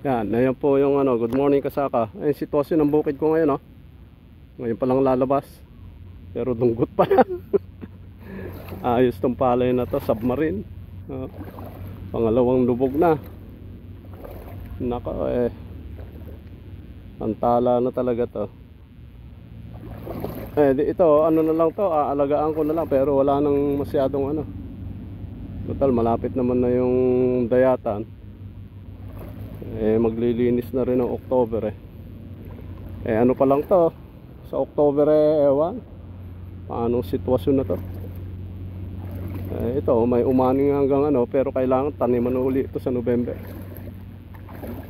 Yan, ayan po yung ano, good morning Kasaka. Ayun sitwasyon ng bukid ko ngayon, oh. Ngayon pa lang lalabas. Pero dunggot pa lang. Ayos tong palay na to, submarine. Oh, pangalawang lubog na. Nako antala na talaga to. Ito, ano na lang to, aalagaan ko na lang pero wala nang masyadong ano. Total, malapit naman na yung dayatan. Maglilinis na rin ng October ano pa lang to sa October ewan paano sitwasyon na to. Ito may umaning hanggang ano, pero kailangan taniman na uli ito sa November.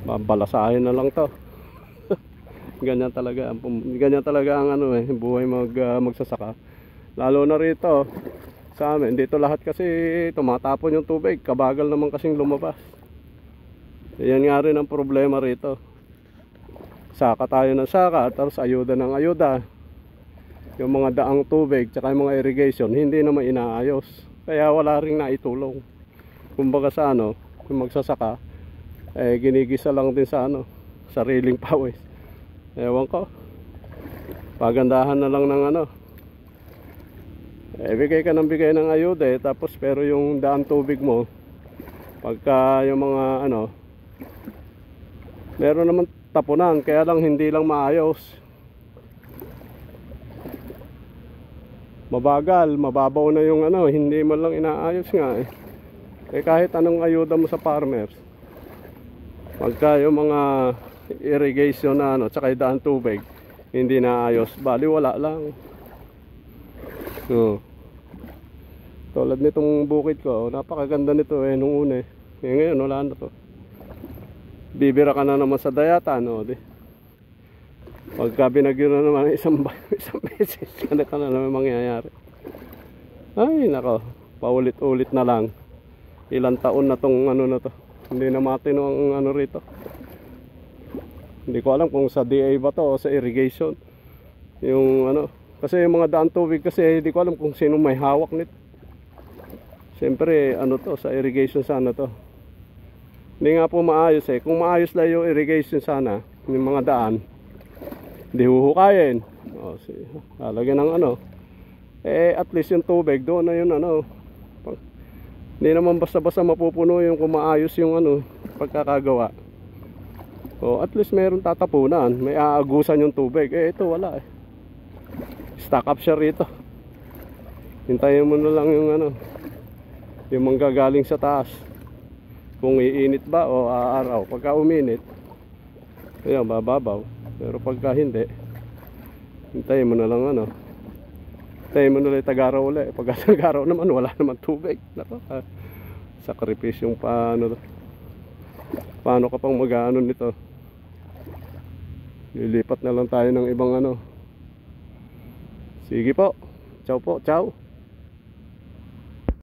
Babalasahin na lang to. ganyan talaga ang ano buhay magsasaka, lalo na rito sa amin. Dito lahat kasi tumatapon yung tubig, kabagal naman kasing lumabas. Yan nga rin ang problema rito. Saka tayo ng saka, tapos ayuda ng ayuda. Yung mga daang tubig, tsaka yung mga irrigation, hindi naman inaayos. Kaya wala rin naitulong. Kumbaga sa ano, yung magsasaka, ginigisa lang din sa ano, sariling pawis. Ewan ko. Pagandahan na lang ng ano. Bigay ka ng bigay ng ayuda tapos pero yung daang tubig mo, pagka yung mga ano, meron naman tapunan, kaya lang hindi lang maayos. Mabagal, mababaw na yung ano, hindi man lang inaayos nga kahit anong ayuda mo sa farmers, pagka yung mga irrigation na ano, tsaka daan tubig hindi naayos, bali wala lang. Tulad nitong bukid ko, napakaganda nito nung una ngayon wala na to. Bibira ka na naman sa dayatan, no? Pagka binagyo na naman isang beses, ganito na naman mangyayari. Ay nako, paulit-ulit na lang. Ilang taon na tong ano na to, hindi na matino ang ano rito. Hindi ko alam kung sa DA ba to o sa irrigation yung ano, kasi yung mga daan tubig kasi hindi ko alam kung sino may hawak nito. Siyempre ano to, sa irrigation sana to. Hindi nga po maayos kung maayos lang yung irrigation sana, yung mga daan, hindi huhukayin. Lalagyan ng ano, at least yung tubig doon na yun ano. Hindi naman basta-basta mapupuno yung kung maayos yung ano, pagkakagawa. At least meron tatapunan, may aagusan yung tubig. Ito wala Stack up siya rito. Hintayin mo na lang yung ano, yung manggagaling sa taas, kung iinit ba o aaraw. Pagka uminit, ayan, bababaw. Pero pagka hindi, hintayin mo na lang ano, hintayin mo na lang tagaraw ulit. Pagka tagaraw naman, wala naman tubig. Nako, sakripisyong paano ka pang mag-ano nito. Lilipat na lang tayo ng ibang ano. Sige po, ciao po, ciao.